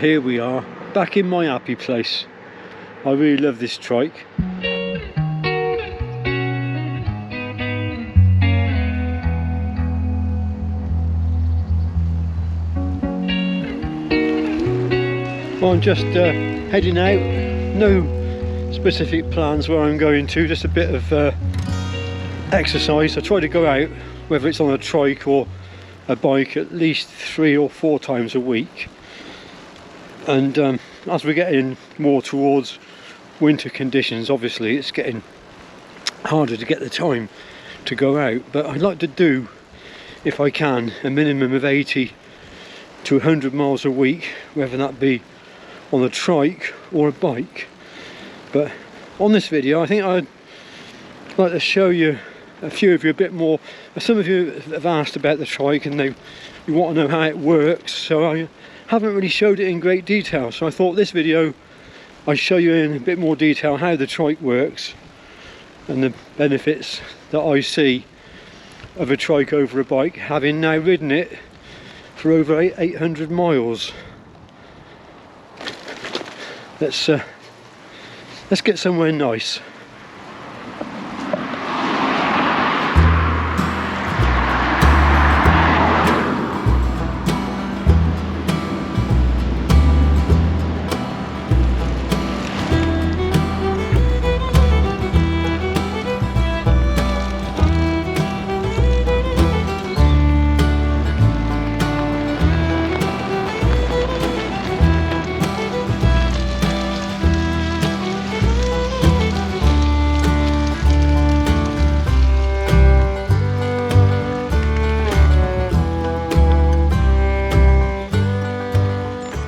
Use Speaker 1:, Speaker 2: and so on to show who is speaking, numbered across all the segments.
Speaker 1: here we are, back in my happy place. I really love this trike. Well, I'm just heading out. No specific plans where I'm going to, just a bit of exercise. I try to go out, whether it's on a trike or a bike, at least 3 or 4 times a week. And as we're getting more towards winter conditions, obviously it's getting harder to get the time to go out, but I'd like to do, if I can, a minimum of 80 to 100 miles a week, whether that be on a trike or a bike. But on this video I think I'd like to show you, a few of you, a bit more. Some of you have asked about the trike and you want to know how it works, so I haven't really showed it in great detail, so I thought this video I'd show you in a bit more detail how the trike works and the benefits that I see of a trike over a bike, having now ridden it for over 800 miles. Let's get somewhere nice.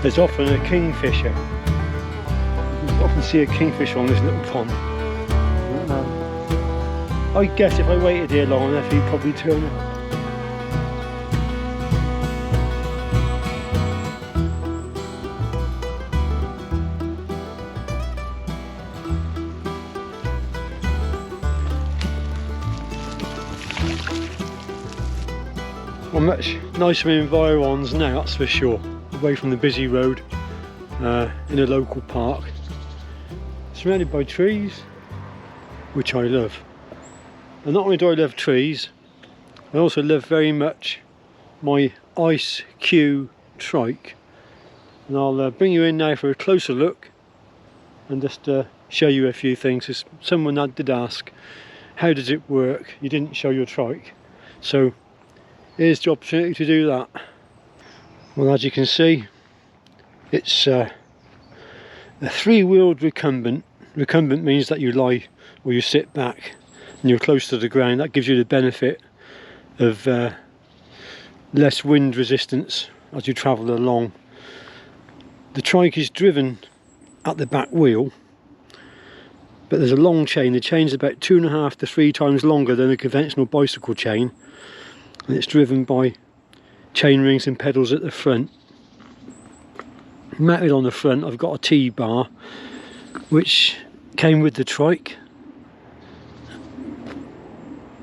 Speaker 1: There's often a kingfisher. You often see a kingfisher on this little pond. I guess if I waited here long enough, he'd probably turn up. Well, much nicer environs now, that's for sure. Away from the busy road, in a local park, surrounded by trees, which I love. And not only do I love trees, I also love very much my Ice Q trike. And I'll bring you in now for a closer look and just show you a few things. As someone did ask, how does it work? You didn't show your trike, so here's the opportunity to do that. Well, as you can see, it's a 3-wheeled recumbent. Recumbent means that you lie or you sit back and you're close to the ground. That gives you the benefit of less wind resistance as you travel along. The trike is driven at the back wheel, but there's a long chain. The chain's about 2.5 to 3 times longer than a conventional bicycle chain, and it's driven by chain rings and pedals at the front. Mounted on the front I've got a T-bar which came with the trike,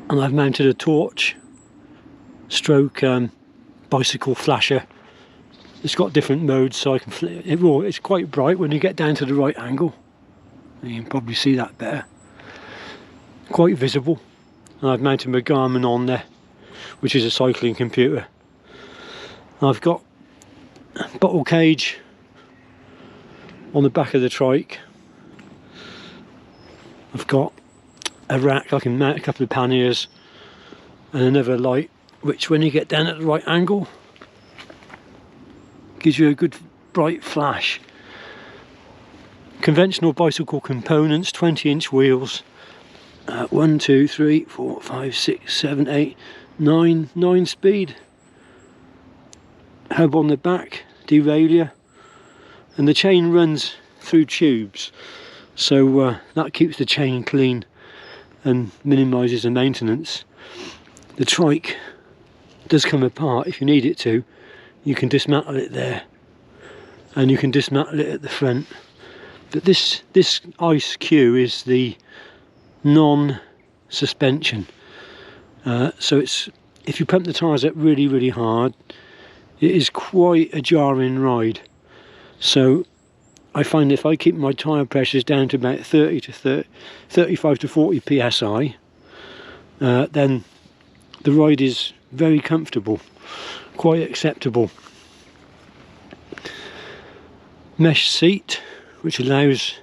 Speaker 1: and I've mounted a torch stroke bicycle flasher. It's got different modes, so I can it's quite bright when you get down to the right angle. You can probably see that better. Quite visible. And I've mounted my Garmin on there, which is a cycling computer. I've got a bottle cage on the back of the trike. I've got a rack I can mount a couple of panniers and another light, which when you get down at the right angle gives you a good bright flash. Conventional bicycle components, 20-inch wheels, 1, 2, 3, 4, 5, 6, 7, 8, 9 speed. Hub on the back, derailleur, and the chain runs through tubes, so that keeps the chain clean and minimises the maintenance. The trike does come apart if you need it to. You can dismantle it there, and you can dismantle it at the front. But this Ice Q is the non-suspension, so it's, if you pump the tyres up really hard, it is quite a jarring ride. So I find if I keep my tyre pressures down to about 35 to 40 psi, then the ride is very comfortable, quite acceptable. Mesh seat, which allows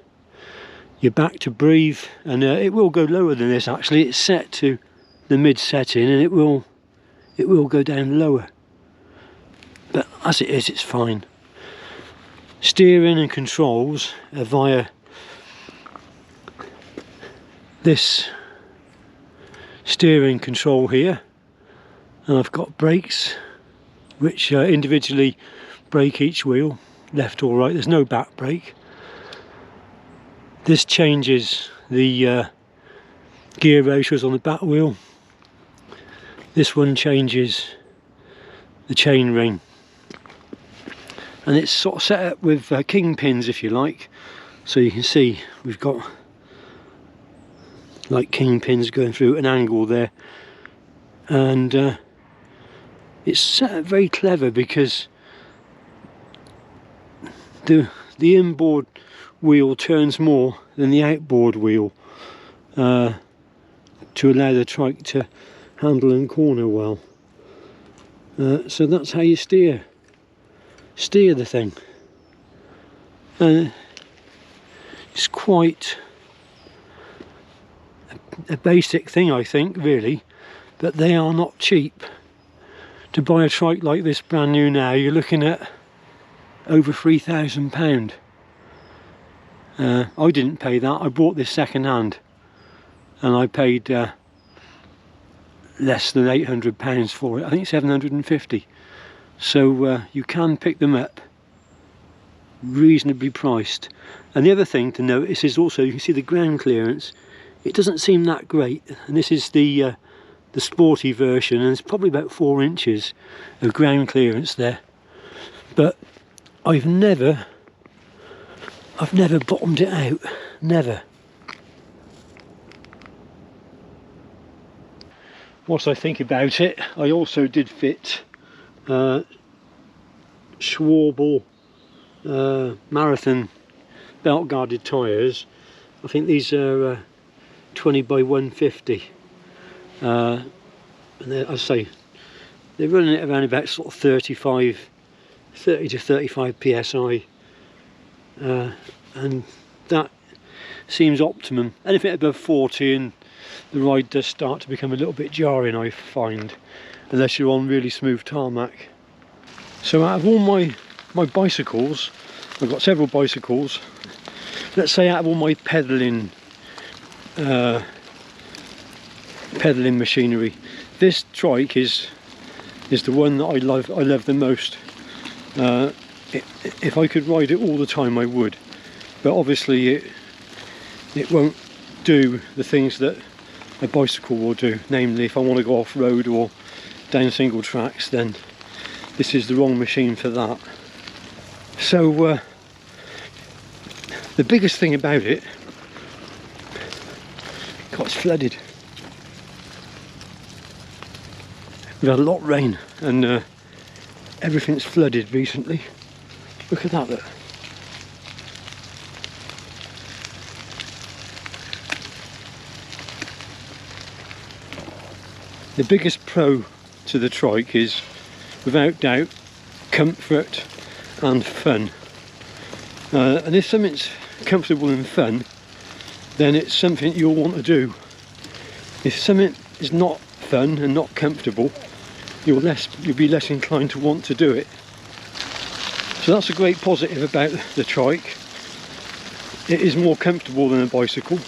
Speaker 1: your back to breathe, and it will go lower than this. Actually, it's set to the mid setting, and it will go down lower, but as it is, it's fine. Steering and controls are via this steering control here, and I've got brakes which individually brake each wheel, left or right. There's no back brake. This changes the gear ratios on the back wheel. This one changes the chain ring, and it's sort of set up with kingpins, if you like. So you can see we've got like kingpins going through an angle there, and it's set up very clever because the inboard wheel turns more than the outboard wheel to allow the trike to handle and corner well. So that's how you steer the thing. It's quite a basic thing, I think, really, but they are not cheap. To buy a trike like this brand new now, you're looking at over £3,000. I didn't pay that. I bought this second hand, and I paid less than £800 for it. I think 750. So you can pick them up reasonably priced. And the other thing to notice is also, you can see the ground clearance. It doesn't seem that great, and this is the sporty version, and it's probably about 4 inches of ground clearance there. But I've never bottomed it out, never. Whilst I think about it, I also did fit Schwalbe Marathon belt guarded tyres. I think these are 20 by 150, and as I say, they're running at around about sort of 30 to 35 psi, and that seems optimum. Anything above 40 and the ride does start to become a little bit jarring, I find, unless you're on really smooth tarmac. So out of all my bicycles, I've got several bicycles, let's say out of all my pedalling machinery, this trike is the one that I love the most. If I could ride it all the time, I would, but obviously it won't do the things that a bicycle will do. Namely, if I want to go off-road or down single tracks, then this is the wrong machine for that. So the biggest thing about it, God, it's flooded. We've had a lot of rain, and everything's flooded recently. Look at that, look. The biggest pro to the trike is, without doubt, comfort and fun. And if something's comfortable and fun, then it's something you'll want to do. If something is not fun and not comfortable, you'll be less inclined to want to do it. So that's a great positive about the trike. It is more comfortable than a bicycle.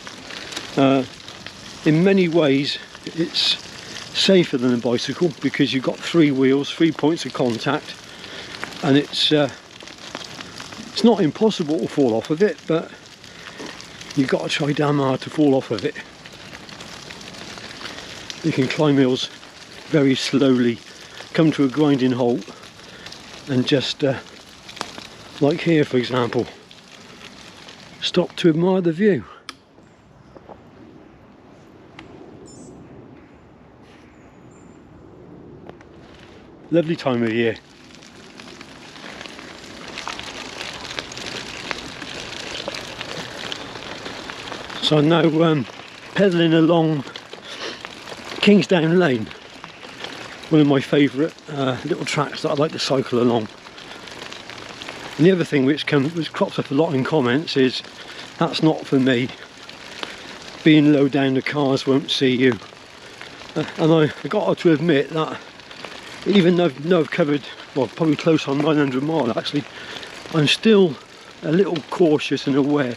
Speaker 1: In many ways it's safer than a bicycle, because you've got 3 wheels, 3 points of contact, and it's not impossible to fall off of it, but you've got to try damn hard to fall off of it. You can climb hills very slowly, come to a grinding halt, and just like here for example, stop to admire the view. Lovely time of year. So I'm now pedalling along Kingsdown Lane, one of my favourite little tracks that I like to cycle along. And the other thing which crops up a lot in comments is, that's not for me, being low down the cars won't see you. And I got to admit that even though I've covered, well, probably close on 900 miles actually, I'm still a little cautious and aware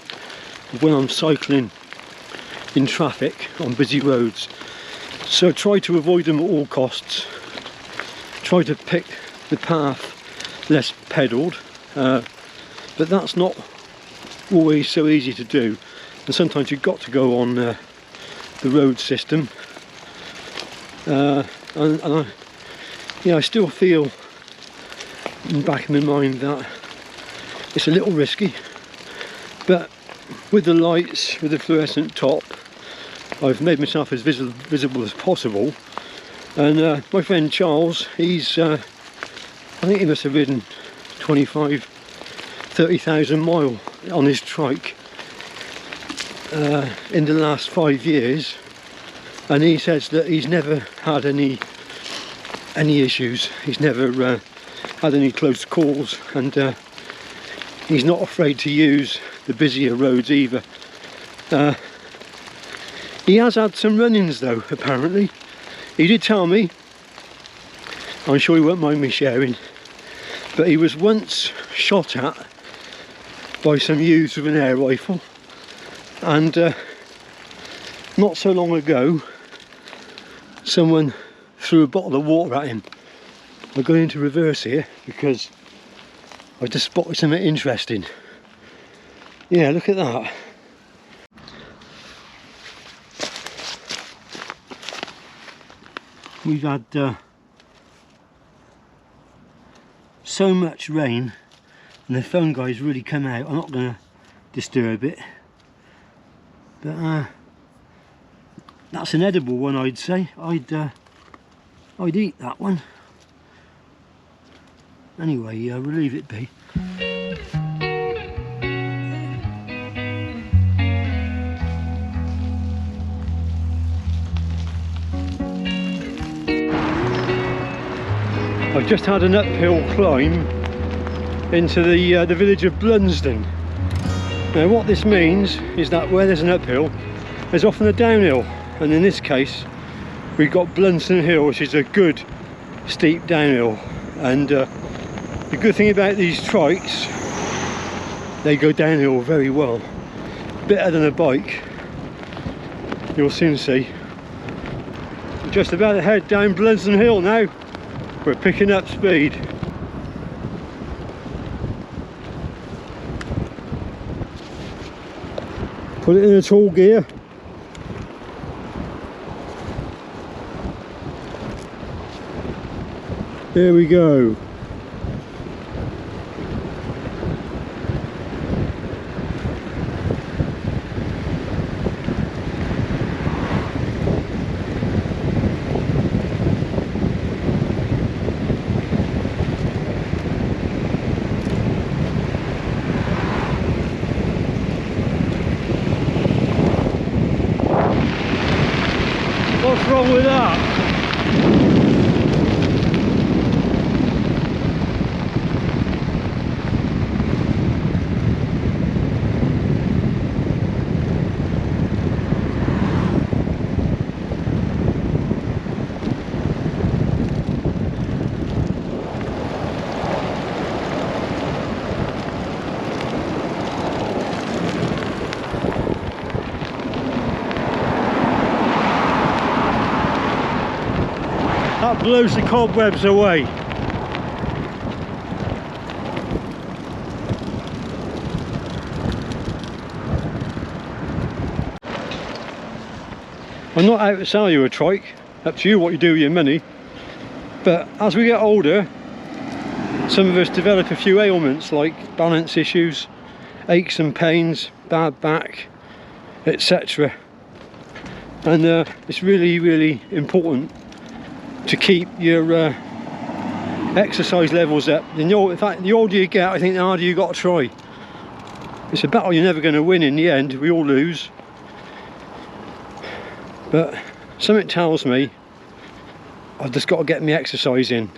Speaker 1: of when I'm cycling in traffic on busy roads. So try to avoid them at all costs. Try to pick the path less pedalled, but that's not always so easy to do. And sometimes you've got to go on the road system. I still feel in the back of my mind that it's a little risky, but with the lights, with the fluorescent top, I've made myself as visible as possible. And my friend Charles, he's I think he must have ridden 30,000 miles on his trike in the last 5 years, and he says that he's never had any issues. He's never had any close calls, and he's not afraid to use the busier roads either. He has had some run-ins though, apparently. He did tell me, I'm sure he won't mind me sharing, but he was once shot at by some youths with an air rifle, and not so long ago someone threw a bottle of water at him. I'm going into reverse here because I just spotted something interesting. Yeah, look at that. We've had so much rain and the phone guy's really come out. I'm not going to disturb it, but that's an edible one, I'd say. I'd eat that one. Anyway, we'll leave it be. I've just had an uphill climb into the village of Blunsdon. Now what this means is that where there's an uphill, there's often a downhill, and in this case we've got Blunsdon Hill, which is a good steep downhill. And the good thing about these trikes, they go downhill very well, better than a bike. You'll soon see. Just about to head down Blunsdon Hill now. We're picking up speed. Put it in a tall gear. There we go. What's wrong with that? That blows the cobwebs away. I'm not out to sell you a trike, up to you what you do with your money, but as we get older, some of us develop a few ailments like balance issues, aches and pains, bad back, etc. And it's really important to keep your exercise levels up. In fact, the older you get, I think the harder you got to try. It's a battle you're never going to win in the end. We all lose, but something tells me I've just got to get my exercise in.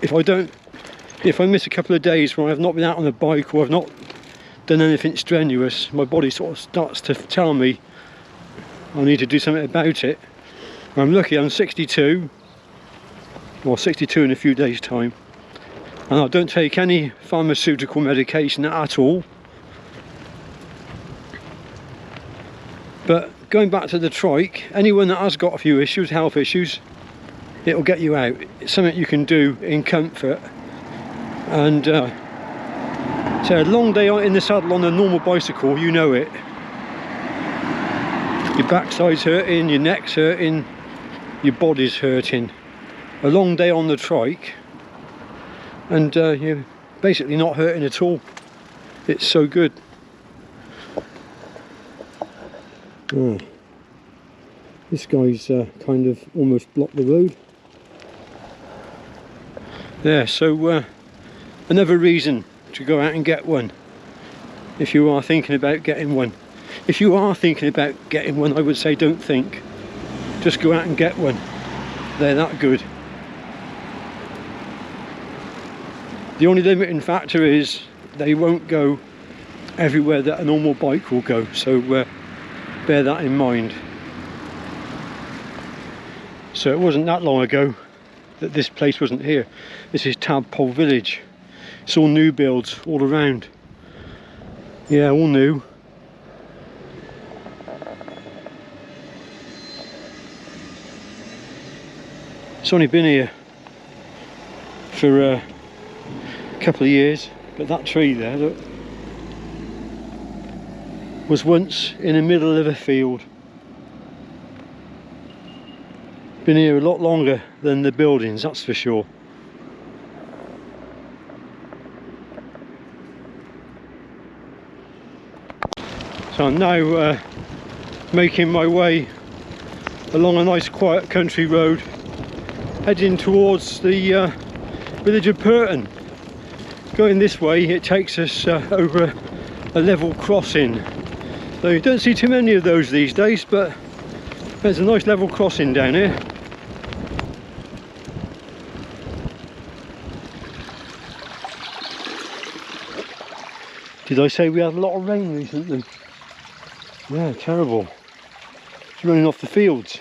Speaker 1: If I miss a couple of days where I've not been out on a bike or I've not done anything strenuous, my body sort of starts to tell me I need to do something about it. I'm lucky, I'm 62, or 62 in a few days' time, and I don't take any pharmaceutical medication at all. But going back to the trike, anyone that has got a few issues, health issues, it'll get you out. It's something you can do in comfort. And so a long day in the saddle on a normal bicycle, you know it. Your backside's hurting, your neck's hurting, your body's hurting. A long day on the trike and you're basically not hurting at all. It's so good. Oh. This guy's kind of almost blocked the road. There, so another reason to go out and get one if you are thinking about getting one. If you are thinking about getting one, I would say don't think, just go out and get one. They're that good. The only limiting factor is they won't go everywhere that a normal bike will go, so bear that in mind. So it wasn't that long ago that this place wasn't here. This is Tadpole Village. It's all new builds all around. Yeah, all new. It's only been here for a couple of years, but that tree there, look, was once in the middle of a field. Been here a lot longer than the buildings, that's for sure. So I'm now making my way along a nice quiet country road, heading towards the village of Purton. Going this way, it takes us over a level crossing. So you don't see too many of those these days, but there's a nice level crossing down here. Did I say we had a lot of rain recently? Yeah, terrible. It's running off the fields.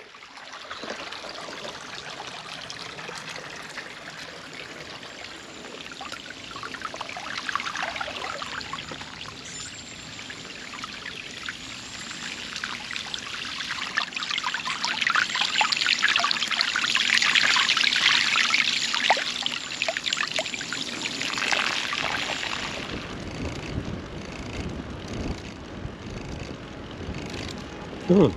Speaker 1: Oh.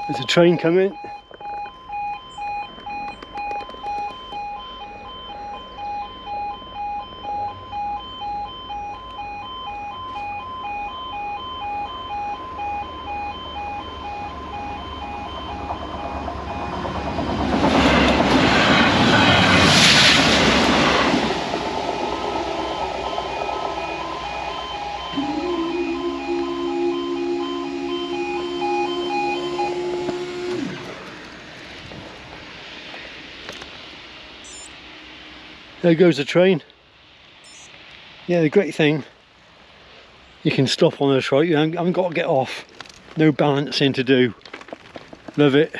Speaker 1: There's a train coming. There goes the train. Yeah, the great thing, you can stop on a trike, you haven't got to get off. No balancing to do. Love it.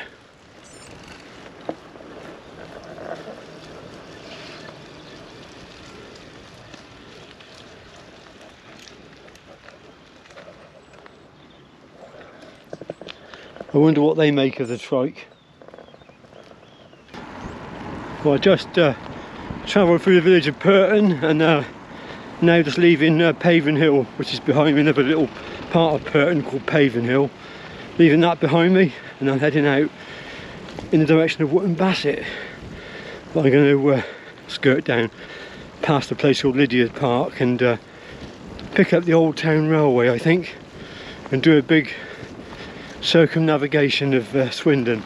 Speaker 1: I wonder what they make of the trike. Well, I just travelled through the village of Purton and now just leaving Paving Hill, which is behind me, another little part of Purton called Paving Hill. Leaving that behind me and I'm heading out in the direction of Wootton Bassett. But I'm going to skirt down past a place called Lydiard Park and pick up the Old Town Railway, I think, and do a big circumnavigation of Swindon.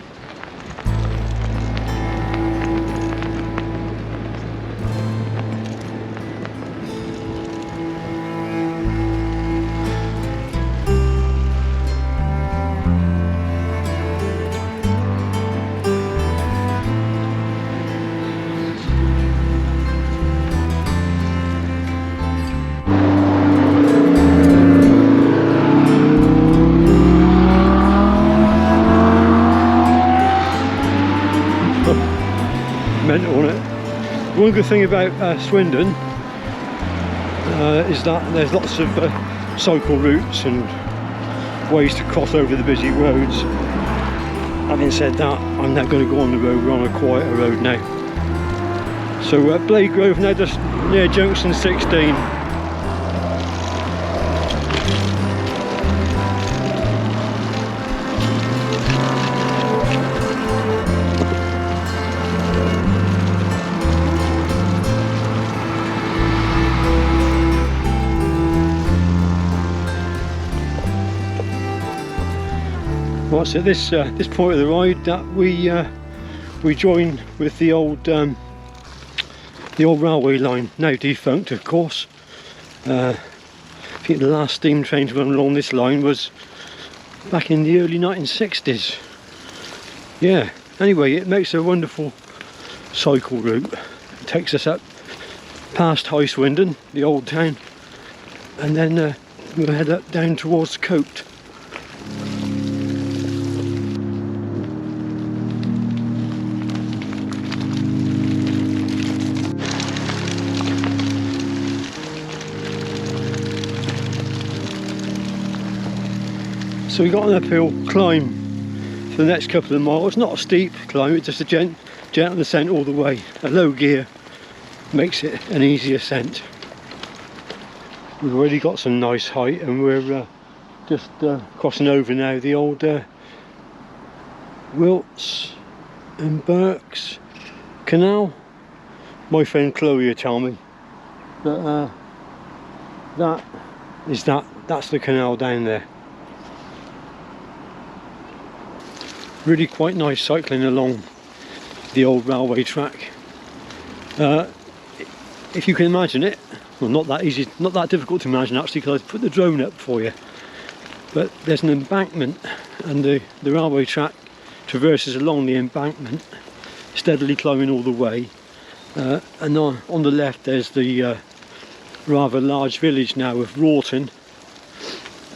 Speaker 1: Mental, isn't it? One good thing about Swindon is that there's lots of cycle routes and ways to cross over the busy roads. Having said that, I'm now going to go on the road. We're on a quieter road now. So Blade Grove now, just near junction 16. What's at this point of the ride that we join with the old railway line, now defunct of course. I think the last steam train to run along this line was back in the early 1960s. Yeah, anyway, it makes a wonderful cycle route. It takes us up past High Swindon, the old town, and then we'll head up down towards Cote. So we got an uphill climb for the next couple of miles. Not a steep climb, it's just a gentle ascent all the way. A low gear makes it an easy ascent. We've already got some nice height and we're just crossing over now the old Wilts and Berks canal. My friend Chloe would tell me that that's the canal down there. Really quite nice cycling along the old railway track. If you can imagine it, well, not that easy, not that difficult to imagine actually, because I put the drone up for you. But there's an embankment, and the railway track traverses along the embankment, steadily climbing all the way. And on the left there's the rather large village now of Rawton,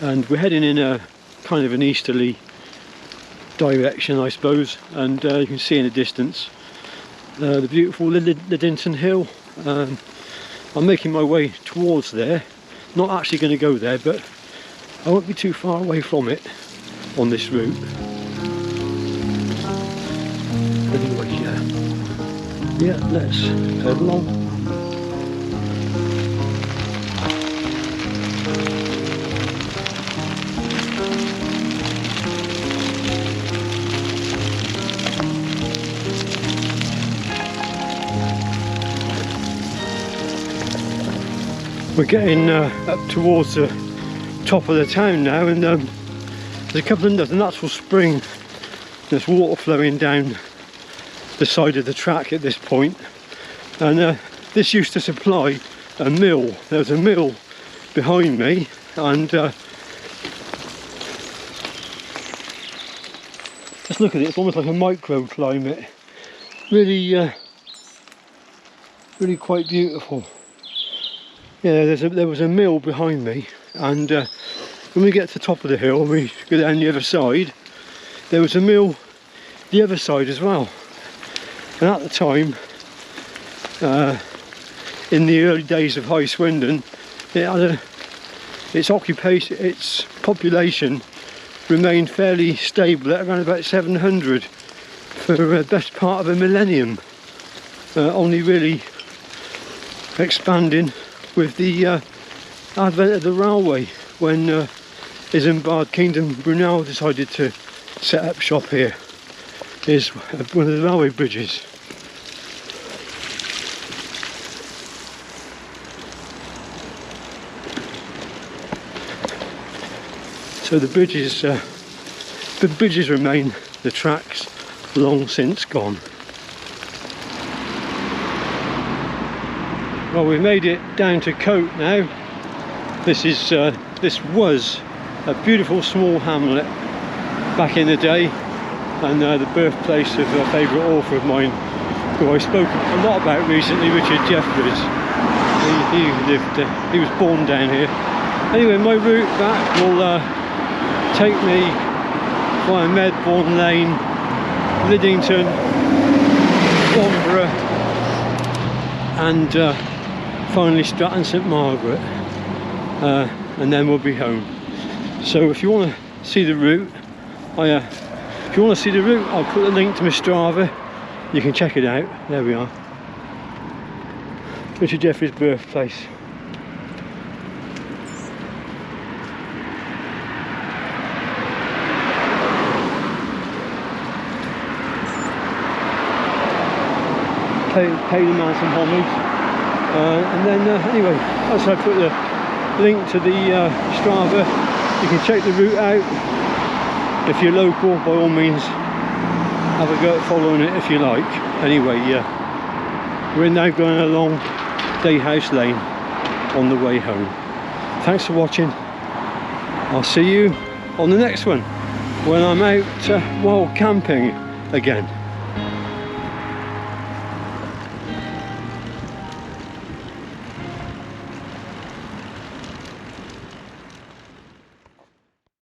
Speaker 1: and we're heading in a kind of an easterly direction, I suppose, and you can see in the distance the beautiful Liddington Hill. I'm making my way towards there, not actually going to go there, but I won't be too far away from it on this route. Anyway, yeah, let's head along. We're getting up towards the top of the town now, and there's a natural spring. There's water flowing down the side of the track at this point, and this used to supply a mill. There's a mill behind me, and just look at it, it's almost like a microclimate. Really quite beautiful. Yeah, there was a mill behind me, and when we get to the top of the hill and we go down the other side, there was a mill the other side as well. And at the time, in the early days of High Swindon, it had its population remained fairly stable at around about 700 for the best part of a millennium, only really expanding with the advent of the railway, when Isambard Kingdom Brunel decided to set up shop here. Here's one of the railway bridges. So the bridges remain, the tracks long since gone. Well, we've made it down to Cote now. This was a beautiful small hamlet back in the day, and the birthplace of a favourite author of mine who I spoke a lot about recently, Richard Jeffries. He was born down here. Anyway, my route back will take me via Medbourne Lane, Liddington, Bamborough, and finally Stratton St Margaret, and then we'll be home. So if you want to see the route, I'll put the link to my Strava. You can check it out. There we are. Richard Jeffries' birthplace. Pay the man some homage, and then anyway, as I put the link to the Strava, you can check the route out. If you're local, by all means have a go at following it if you like. Anyway, we're now going along Dayhouse Lane on the way home. Thanks for watching. I'll see you on the next one when I'm out wild camping again.